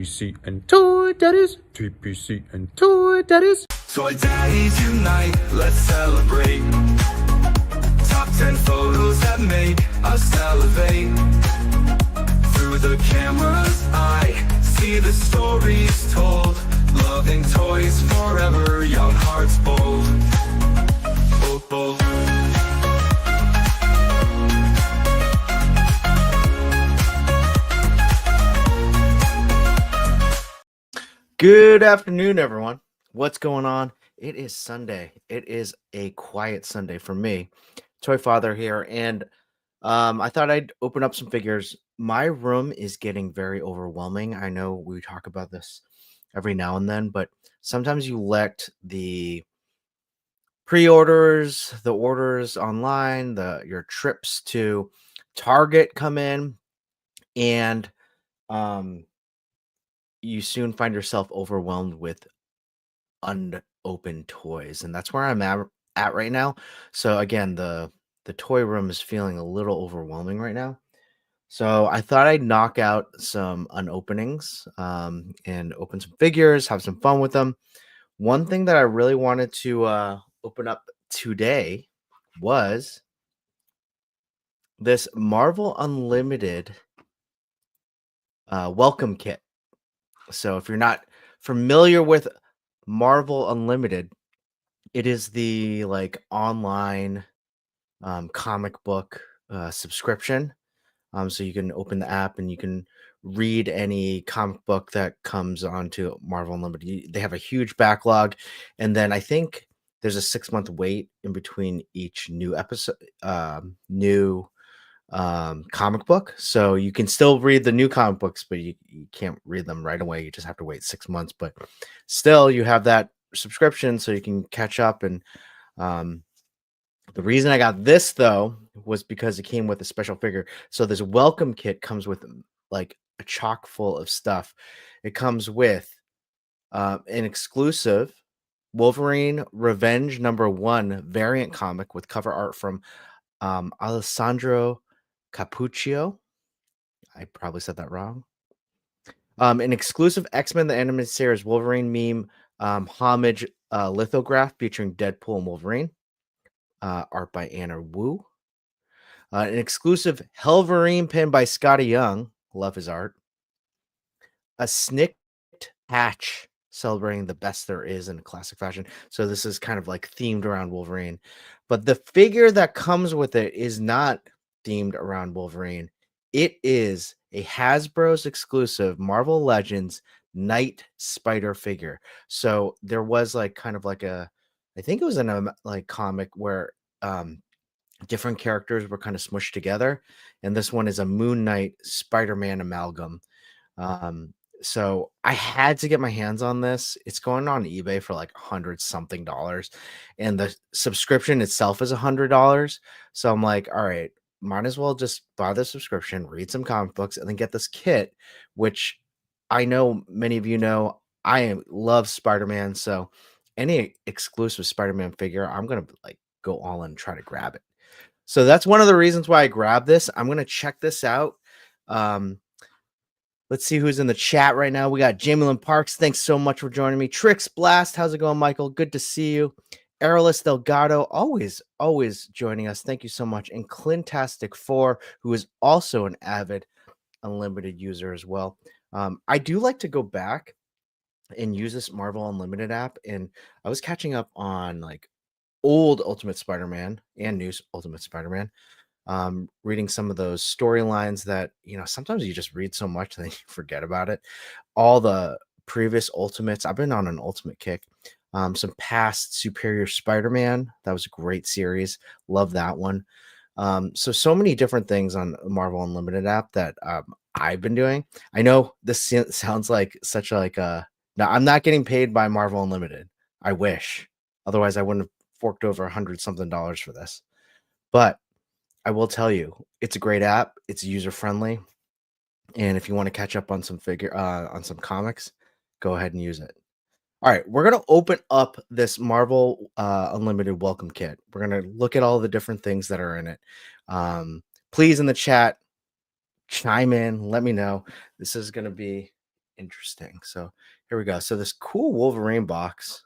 TPC and Toy Daddies, TPC and Toy Daddies. Toy Daddies unite, let's celebrate. Top 10 photos that make us salivate. Through the camera's eye, see the stories told. Loving toys forever, young hearts bold. Bold, bold. Good afternoon, everyone. What's going on? It is Sunday. It is a quiet Sunday for me. Toy.Father here, and I thought I'd open up some figures. My room is getting very overwhelming. I know we talk about this every now and then, but sometimes you let the pre-orders, the orders online, your trips to Target come in, and you soon find yourself overwhelmed with unopened toys, and that's where I'm at right now. So again, the toy room is feeling a little overwhelming right now. So I thought I'd knock out some unopenings and open some figures, have some fun with them. One thing that I really wanted to open up today was this Marvel Unlimited welcome kit. So if you're not familiar with Marvel Unlimited, it is the online comic book subscription. So you can open the app and you can read any comic book that comes onto Marvel Unlimited. They have a huge backlog, and then I think there's a 6-month wait in between each new episode, new comic book. So you can still read the new comic books, but you can't read them right away. You just have to wait 6 months. But still, you have that subscription, so you can catch up. And the reason I got this though was because it came with a special figure. So this welcome kit comes with like a chock full of stuff. It comes with an exclusive Wolverine Revenge #1 variant comic with cover art from Alessandro Capuccio. I probably said that wrong. An exclusive X-Men the Animated Series Wolverine meme homage lithograph featuring Deadpool and Wolverine. Art by Anna Wu. An exclusive Helverine pin by Scotty Young. Love his art. A snicked patch celebrating the best there is in classic fashion. So this is kind of like themed around Wolverine. But the figure that comes with it is not themed around Wolverine. It is a Hasbro's exclusive Marvel Legends Night Spider figure. So there was I think it was in a comic where different characters were kind of smushed together, and this one is a Moon Knight Spider-Man amalgam. So I had to get my hands on this. It's going on eBay for like $100-something, and the subscription itself is $100. So I'm like, all right, might as well just buy the subscription, read some comic books, and then get this kit, which I know many of you know I love Spider-Man. So any exclusive Spider-Man figure, I'm gonna go all in and try to grab it. So that's one of the reasons why I grabbed this. I'm gonna check this out. Let's see who's in the chat right now. We got Jamilyn Parks. Thanks so much for joining me. Trix Blast, how's it going, Michael? Good to see you. Aerolus Delgado, always joining us. Thank you so much. And Clintastic4, who is also an avid Unlimited user as well. I do like to go back and use this Marvel Unlimited app, and I was catching up on old Ultimate Spider-Man and new Ultimate Spider-Man, reading some of those storylines that sometimes you just read so much and then you forget about it. All the previous Ultimates, I've been on an Ultimate kick. Some past Superior Spider-Man, that was a great series, love that one. So many different things on Marvel Unlimited app that I've been doing. I know this sounds like such a now, I'm not getting paid by Marvel Unlimited. I wish. Otherwise, I wouldn't have forked over $100-something for this. But I will tell you, it's a great app. It's user-friendly. And if you want to catch up on some on some comics, go ahead and use it. All right, we're going to open up this Marvel Unlimited welcome kit. We're going to look at all the different things that are in it. Please, in the chat, chime in. Let me know. This is going to be interesting. So here we go. So this cool Wolverine box,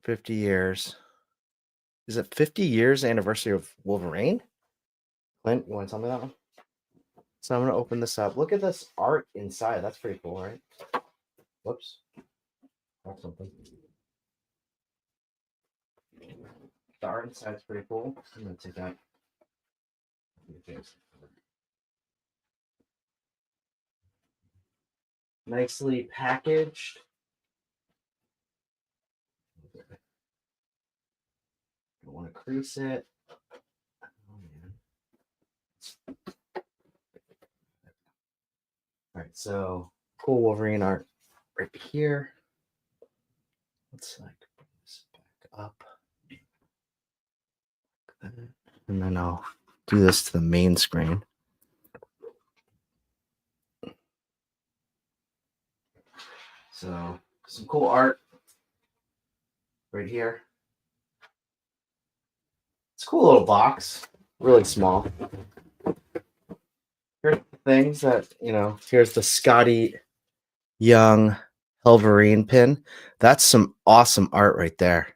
50 years. Is it 50 years anniversary of Wolverine? Clint, you want to tell me that one? So I'm going to open this up. Look at this art inside. That's pretty cool, right? Whoops. That's something. The art inside's pretty cool. I'm going to take that. Nicely packaged. Don't want to crease it. Oh, man. All right, so cool Wolverine art right here. Let's like bring this back up. And then I'll do this to the main screen. So some cool art right here. It's a cool little box, really small. Here's the things that, here's the Scotty Young Wolverine pin. That's some awesome art right there.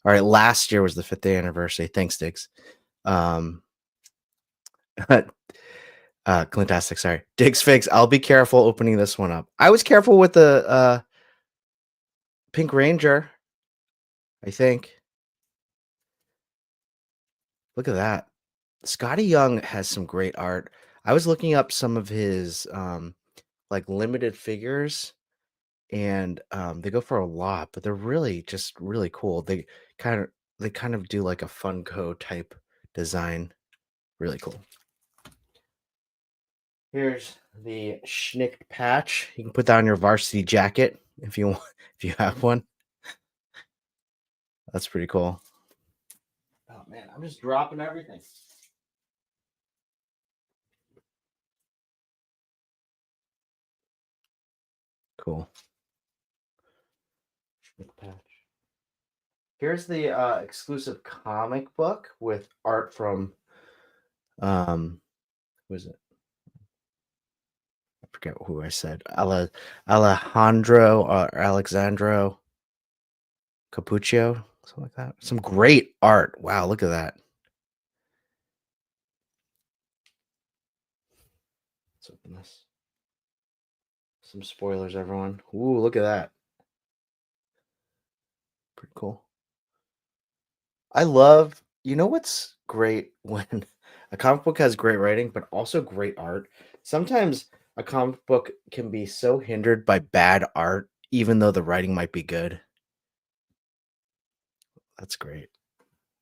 All right, last year was the 5th anniversary. Thanks, Diggs. Clintastic, sorry. Diggs Figs, I'll be careful opening this one up. I was careful with the Pink Ranger, I think. Look at that. Scotty Young has some great art. I was looking up some of his like limited figures, and they go for a lot, but they're really just really cool. They kind of do like a Funko type design. Really cool. Here's the Schnick patch. You can put that on your varsity jacket if you want, if you have one. That's pretty cool. Oh man, I'm just dropping everything. Cool. Schnick patch. Here's the exclusive comic book with art from who is it? I forget who I said. Alejandro or Alexandro Capuccio, something like that. Some great art. Wow, look at that. Let's open this. Some spoilers, everyone. Ooh, look at that. Pretty cool. I love, what's great when a comic book has great writing, but also great art. Sometimes a comic book can be so hindered by bad art, even though the writing might be good. That's great.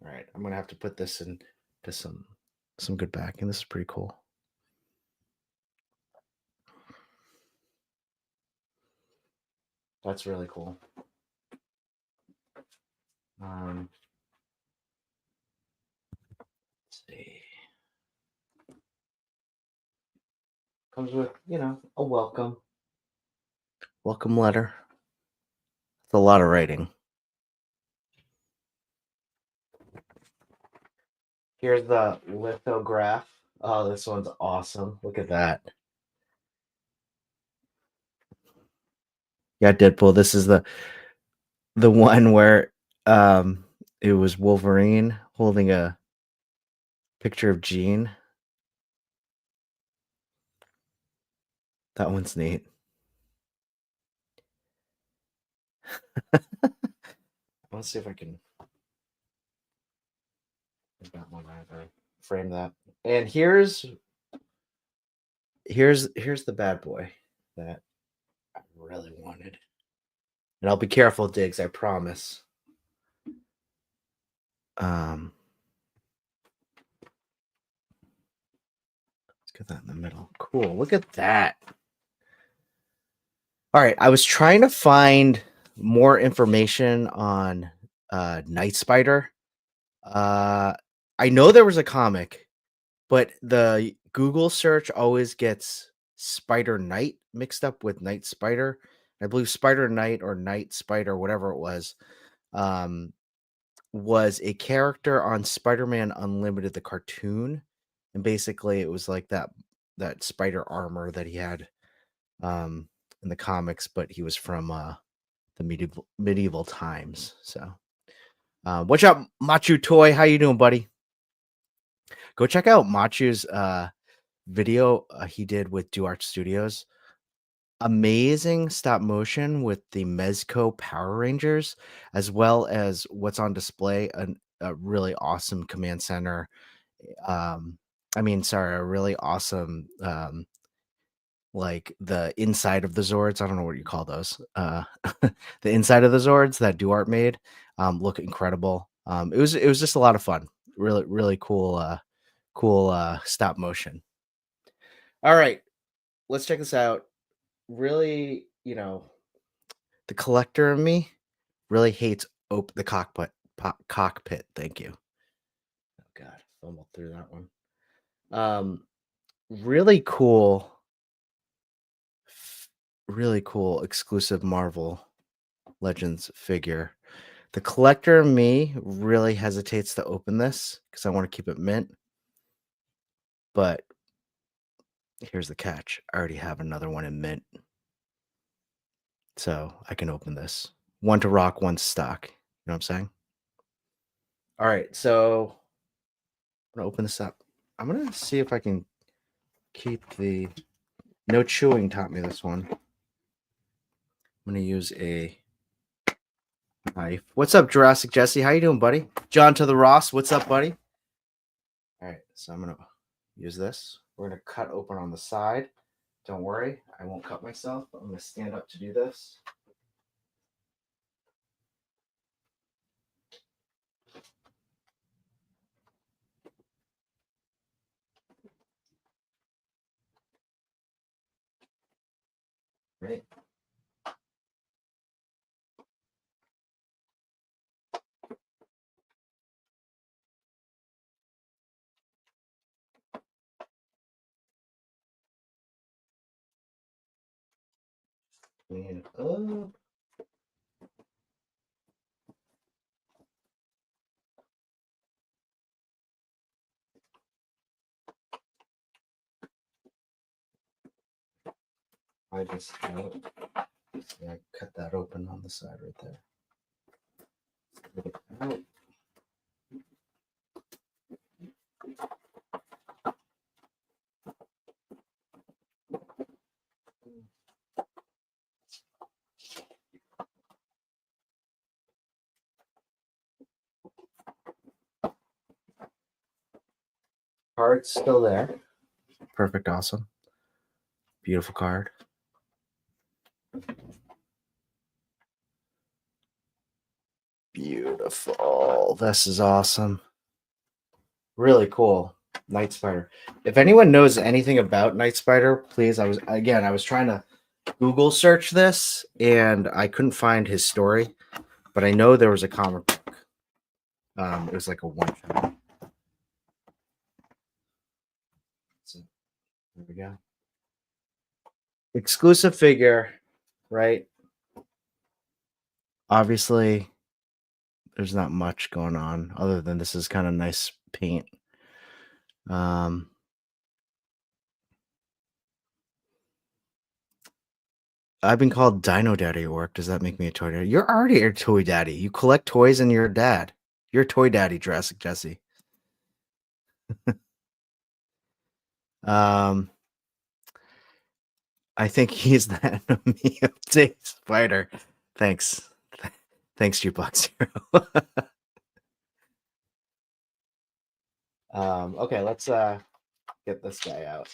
All right, I'm gonna have to put this into some good backing. This is pretty cool. That's really cool. Let's see. Comes with, a welcome letter. It's a lot of writing. Here's the lithograph. Oh, this one's awesome. Look at that. Yeah, Deadpool. This is the one where it was Wolverine holding a picture of Jean. That one's neat. Let's see if I can frame that. And here's the bad boy that I really wanted. And I'll be careful, Diggs, I promise. Let's get that in the middle. Cool. Look at that. All right. I was trying to find more information on Night Spider. I know there was a comic, but the Google search always gets Spider Knight mixed up with Night Spider. I believe Spider Knight or Night Spider, whatever it was a character on Spider-Man Unlimited, the cartoon. And basically it was like that spider armor that he had in the comics, but he was from the medieval times. So, what's up, Machu Toy? How you doing, buddy? Go check out Machu's video he did with Do Art Studios. Amazing stop motion with the Mezco Power Rangers, as well as what's on display, a really awesome command center. A really awesome like the inside of the Zords. I don't know what you call those. The inside of the Zords that Duart made look incredible. It was just a lot of fun. Really cool stop motion. All right, let's check this out. Really, the collector of me really hates the cockpit. Thank you. Oh God, fumbled through that one. Really cool exclusive Marvel Legends figure. The collector of me really hesitates to open this because I want to keep it mint. But here's the catch. I already have another one in mint. So I can open this. One to rock, one to stock. You know what I'm saying? All right, so I'm gonna open this up. I'm gonna see if I can keep the No.Chewing taught me this one. I'm gonna use a knife. What's up, Jurassic Jesse? How you doing, buddy? John to the Ross. What's up, buddy? All right, so I'm gonna use this. We're gonna cut open on the side. Don't worry, I won't cut myself. I'm gonna stand up to do this. Right. And up. I just cut that open on the side right there. Get it out. Card's still there. Perfect, awesome. Beautiful card. Beautiful. This is awesome. Really cool. Night Spider. If anyone knows anything about Night Spider, please. I was trying to Google search this and I couldn't find his story, but I know there was a comic book. It was like a one shot. So there we go. Exclusive figure, right? Obviously, there's not much going on other than this is kind of nice paint. I've been called Dino Daddy at work. Does that make me a toy daddy? You're already a toy daddy. You collect toys and you're a dad. You're a toy daddy, Jurassic Jesse. I think he's the enemy of Day Spider. Thanks. Thanks, Jukebox Hero. Okay, let's get this guy out.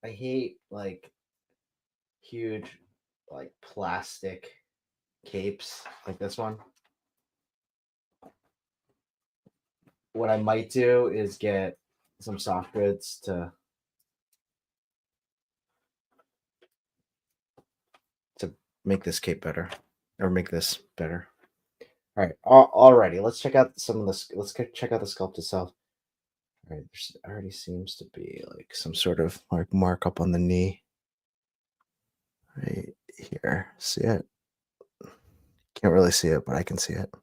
I hate like huge like plastic capes like this one. What I might do is get some soft goods to make this cape better or make this better. All right, alrighty. Let's check out some of this. Let's check out the sculpt itself. All right, there already seems to be like some sort of like markup on the knee. Right here. See it? Can't really see it, but I can see it.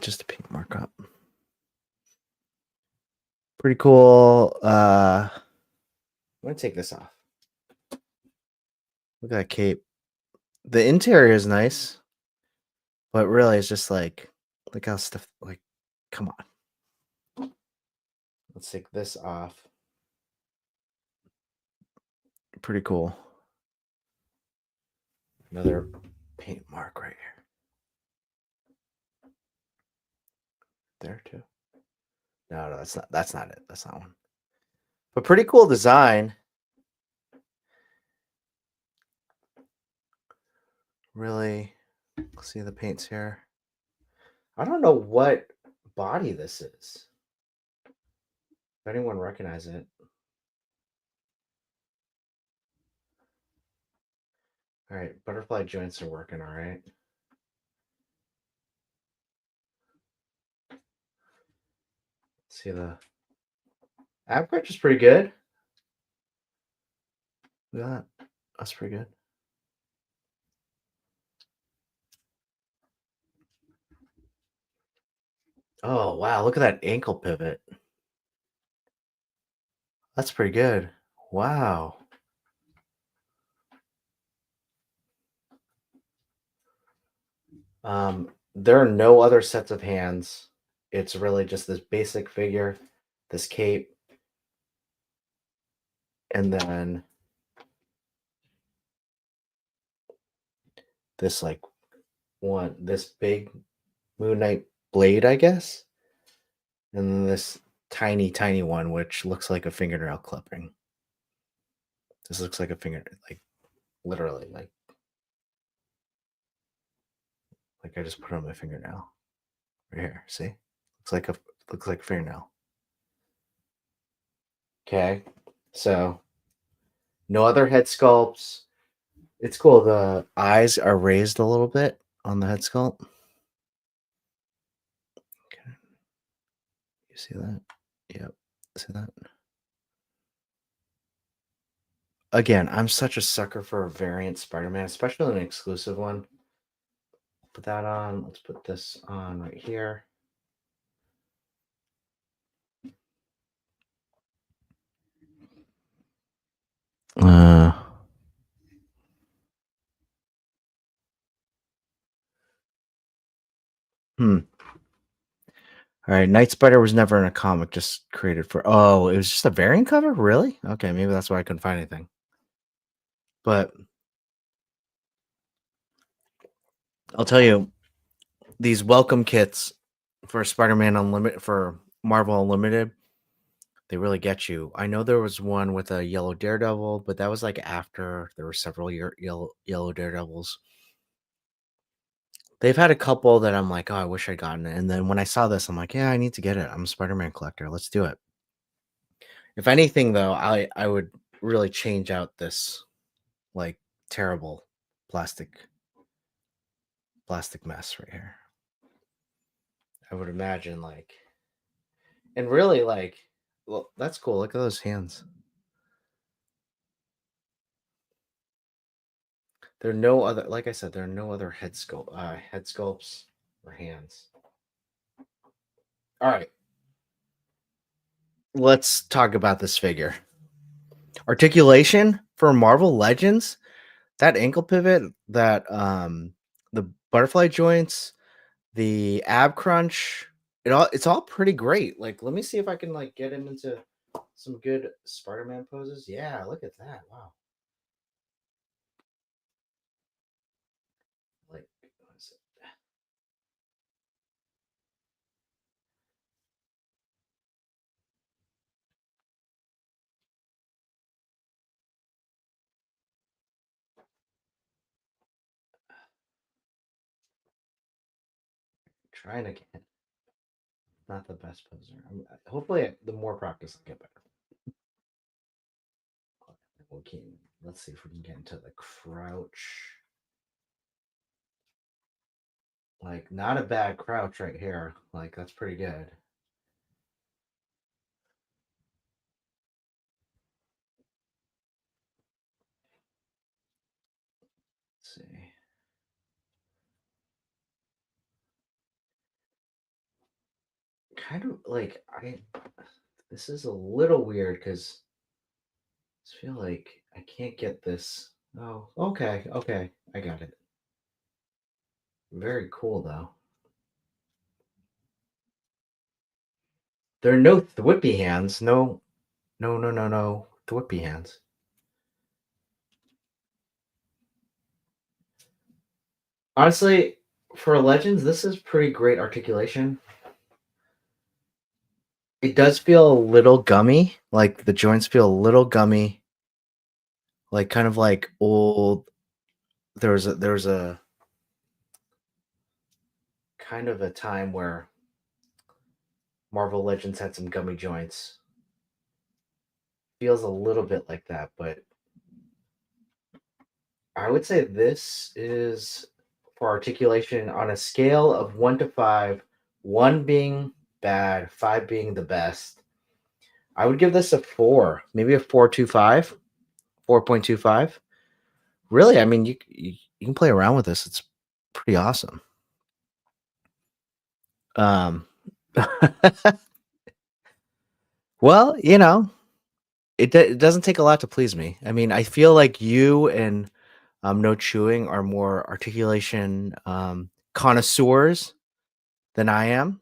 Just a paint markup. Pretty cool. I'm gonna take this off. Look at that cape. The interior is nice, but really it's just like, look how stuff, like, come on. Let's take this off. Pretty cool. Another paint mark right here. There too. No, that's not it. That's not one. But pretty cool design. Really see the paints here. I don't know what body this is. If anyone recognize it. All right, butterfly joints are working all right. See the ab crunch is pretty good. Look at that. That's pretty good. Oh wow, look at that ankle pivot. That's pretty good. Wow. There are no other sets of hands. It's really just this basic figure, this cape, and then this like this big Moon Knight blade, I guess, and then this tiny one which looks like a fingernail clipping. This looks like a finger, like literally, like I just put on my fingernail right here. See, looks like a fingernail. Okay, so no other head sculpts. It's cool. The eyes are raised a little bit on the head sculpt. Okay. You see that? Yep. See that? Again, I'm such a sucker for a variant Spider-Man, especially an exclusive one. Put that on. Let's put this on right here. Uh, All right, Night Spider was never in a comic, just created for. Oh, it was just a variant cover, really? Okay, maybe that's why I couldn't find anything. But I'll tell you, these welcome kits for Spider-Man Unlimited, for Marvel Unlimited, they really get you. I know there was one with a yellow Daredevil, but that was like after there were several yellow Daredevils. They've had a couple that I'm like, oh, I wish I'd gotten it. And then when I saw this, I'm like, yeah, I need to get it. I'm a Spider-Man collector. Let's do it. If anything, though, I would really change out this like terrible plastic mess right here. I would imagine like, and really like, well, that's cool. Look at those hands. There are no other, like I said, there are no other head sculpts or hands. All right. Let's talk about this figure. Articulation for Marvel Legends, that ankle pivot, that the butterfly joints, the ab crunch, it's all pretty great. Like, let me see if I can like get him into some good Spider-Man poses. Yeah, look at that. Wow. Like, what is it? Trying again. Not the best poser. Hopefully, the more practice, I'll get better. Okay, let's see if we can get into the crouch. Like, not a bad crouch right here. Like, that's pretty good. see. Kind of like this is a little weird because I feel like I can't get this. Oh, okay, okay, I got it. Very cool though. There are no thwippy hands. No, no, no, no, no thwippy hands. Honestly, for Legends, this is pretty great articulation. It does feel a little gummy, like the joints feel a little gummy, like kind of like old. There was a kind of a time where Marvel Legends had some gummy joints. Feels a little bit like that, but I would say this is for articulation on a scale of 1 to 5, 1 being bad, 5 being the best. I would give this a 4, maybe a 4.25, 4.25. Really, I mean, you can play around with this. It's pretty awesome. Um, well, it doesn't take a lot to please me. I mean, I feel like you and No.Chewing are more articulation connoisseurs than I am.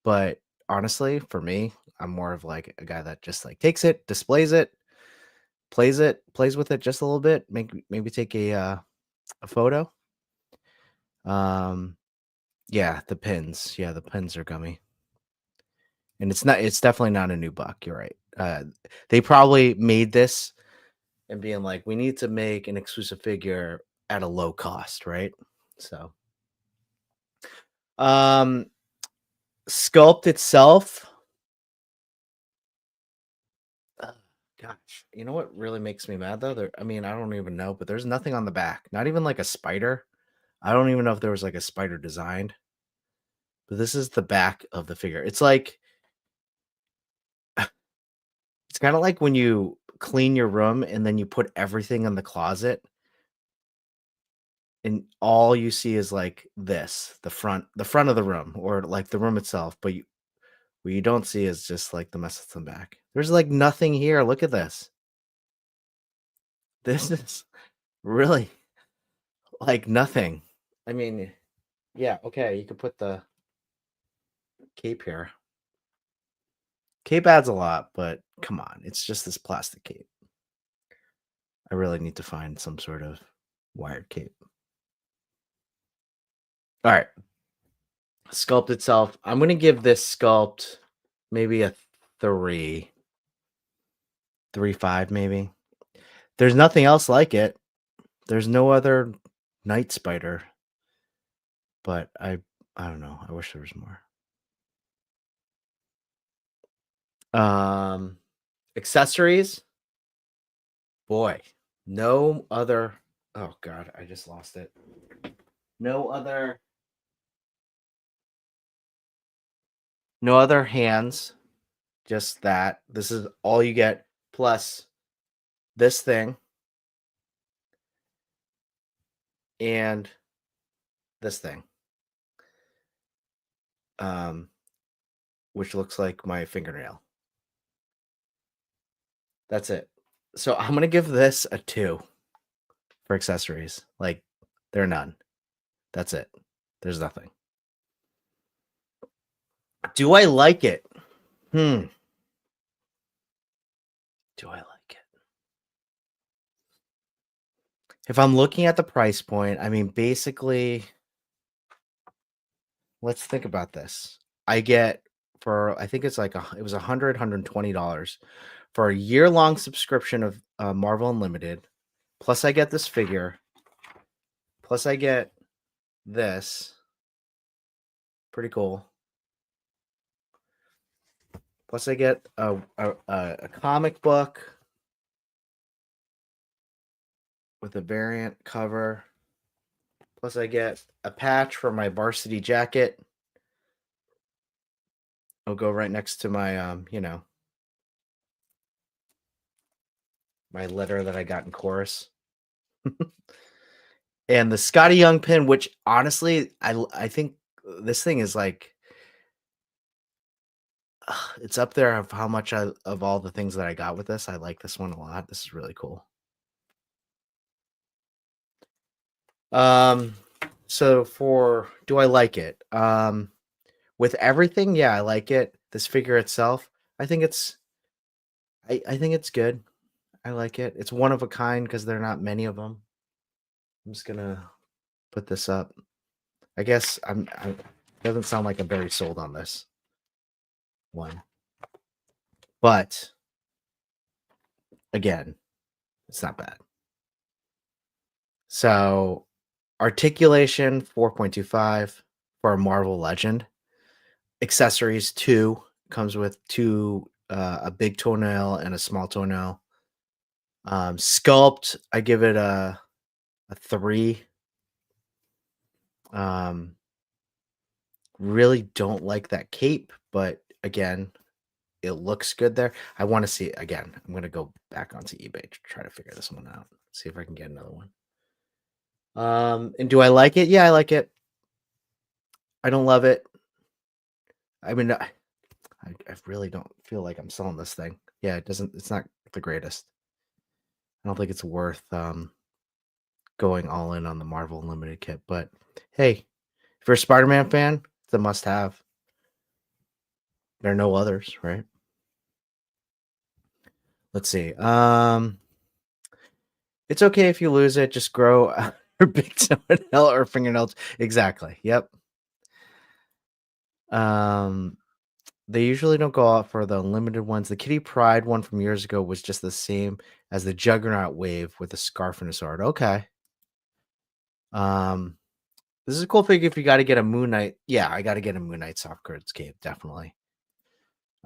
But honestly, for me, I'm more of like a guy that just like takes it, displays it, plays with it just a little bit, maybe take a photo. Um, yeah, the pins. Yeah, the pins are gummy. And it's definitely not a new buck. You're right. They probably made this and being like, we need to make an exclusive figure at a low cost, right? So, um, sculpt itself. Gosh, you know what really makes me mad though? I mean, I don't even know, but there's nothing on the back. Not even like a spider. I don't even know if there was like a spider designed. But this is the back of the figure. It's like it's kind of like when you clean your room and then you put everything in the closet and all you see is like this, the front of the room or like the room itself, but what you don't see is just like the mess that's in the back. There's like nothing here. Look at this. This is really like nothing. I mean, yeah, okay, you could put the cape here. Cape adds a lot, but come on, it's just this plastic cape. I really need to find some sort of wired cape. All right. Sculpt itself. I'm going to give this sculpt maybe a 3, 3.5 maybe. There's nothing else like it. There's no other night spider. But I don't know. I wish there was more. Accessories. Boy, no other. Oh god, I just lost it. No other hands. Just that. This is all you get plus this thing and this thing. Which looks like my fingernail. That's it. So I'm gonna give this a 2 for accessories. Like there are none. That's it. There's nothing. Do I like it? Do I like it? If I'm looking at the price point, I mean, basically, let's think about this. I get for I think it's like it was $120 for a year-long subscription of Marvel Unlimited. Plus, I get this figure. Plus, I get this. Pretty cool. Plus, I get a comic book with a variant cover. Plus, I get a patch for my varsity jacket. I'll go right next to my, my letter that I got in chorus. And the Scotty Young pin, which honestly, I think this thing is like it's up there of how much of all the things that I got with this. I like this one a lot. This is really cool. So for do I like it? With everything, yeah, I like it. This figure itself, I think I think it's good. I like it. It's one of a kind because there are not many of them. I'm just gonna put this up. I guess I doesn't sound like I'm very sold on this one. But again, it's not bad. So articulation 4.25 for a Marvel Legend. Accessories 2 comes with two a big toenail and a small toenail. Sculpt, I give it a 3. Really don't like that cape, but again, it looks good there. I want to see it again. I'm going to go back onto eBay to try to figure this one out. See if I can get another one. And do I like it? Yeah, I like it. I don't love it. I mean, I really don't feel like I'm selling this thing. Yeah, it's not the greatest. I don't think it's worth going all in on the Marvel Unlimited kit, but hey, if you're a Spider-Man fan, it's a must-have. There are no others, right? Let's see. It's okay if you lose it. Just grow your big toenail or fingernails. Exactly. Yep. They usually don't go out for the unlimited ones. The Kitty Pride one from years ago was just the same as the Juggernaut wave with a scarf and a sword. Okay. This is a cool figure if you got to get a Moon Knight. Yeah, I got to get a Moon Knight soft goods cape, definitely.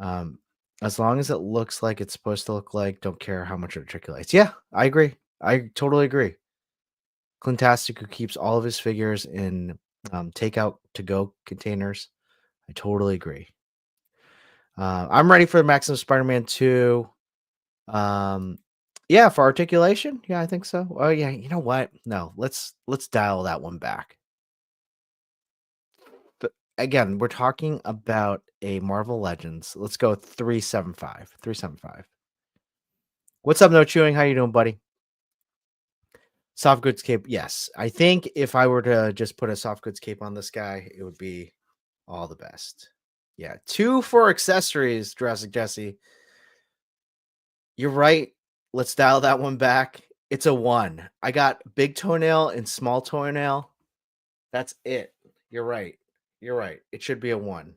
As long as it looks like it's supposed to look like, don't care how much it articulates. Yeah, I agree. I totally agree. Clintastic, who keeps all of his figures in takeout to go containers. I totally agree. I'm ready for Maximum Spider-Man 2. Yeah, for articulation. Yeah, I think so. Oh yeah, you know what? No, let's dial that one back. But again, we're talking about a Marvel Legends. Let's go 375. 375. What's up, No.Chewing? How you doing, buddy? Soft goods cape. Yes. I think if I were to just put a soft goods cape on this guy, it would be all the best. Yeah. 2 for accessories, Jurassic Jesse. You're right. Let's dial that one back. It's a 1. I got big toenail and small toenail. That's it. You're right. You're right. It should be a 1.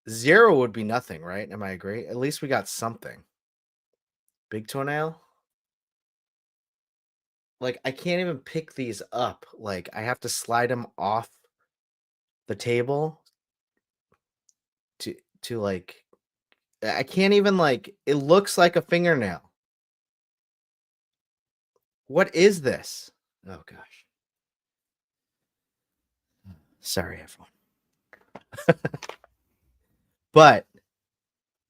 0 would be nothing, right? Am I agree? At least we got something. Big toenail. Like, I can't even pick these up. Like, I have to slide them off the table to like, I can't even like, it looks like a fingernail. What is this? Oh gosh. Sorry, everyone. But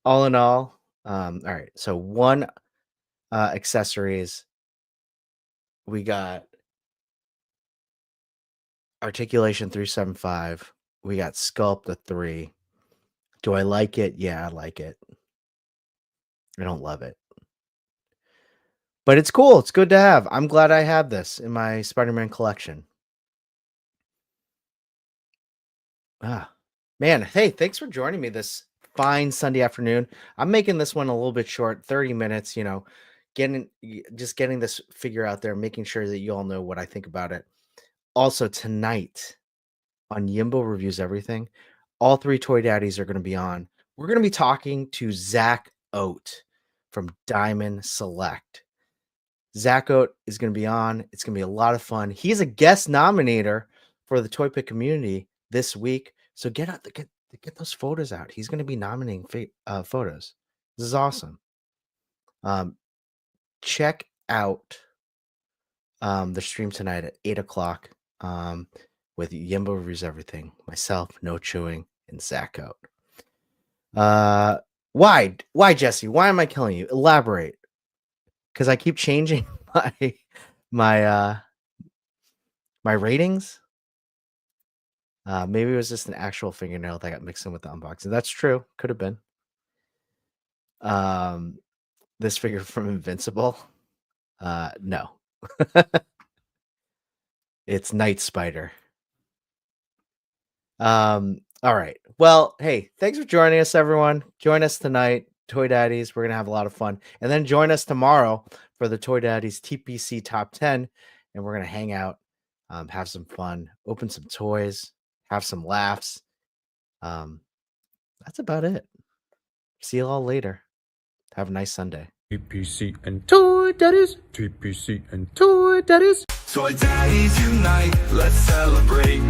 all in all right. So 1 accessories. We got articulation 375. We got sculpt a 3. Do I like it? Yeah, I like it. I don't love it. But it's cool. It's good to have. I'm glad I have this in my Spider-Man collection. Man, hey, thanks for joining me this fine Sunday afternoon. I'm making this one a little bit short, 30 minutes, getting this figure out there, making sure that you all know what I think about it. Also, tonight on Yimbo Reviews Everything, all 3 Toy Daddies are going to be on. We're going to be talking to Zach Oat from Diamond Select. Zach Oat is going to be on. It's going to be a lot of fun. He's a guest nominator for the ToyPic community this week. So get those photos out. He's going to be nominating photos. This is awesome. Check out the stream tonight at 8:00 with Yimbo Reviews Everything, myself, No.Chewing, and Zach Oat. Why, Jesse? Why am I killing you? Elaborate. Because I keep changing my ratings. Maybe it was just an actual fingernail that got mixed in with the unboxing. That's true. Could have been. This figure from Invincible. No. It's Night Spider. All right. Well, hey, thanks for joining us, everyone. Join us tonight, Toy Daddies. We're gonna have a lot of fun. And then join us tomorrow for the Toy Daddies TPC Top 10. And we're gonna hang out, have some fun, open some toys, have some laughs. That's about it. See you all later. Have a nice Sunday. TPC and Toy Daddies. TPC and Toy Daddies. Toy Daddies unite, let's celebrate.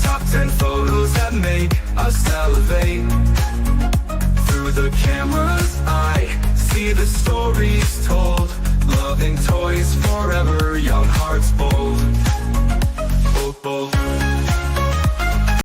Top 10 photos that make us salivate. Through the camera's eye, see the stories told. Loving toys forever.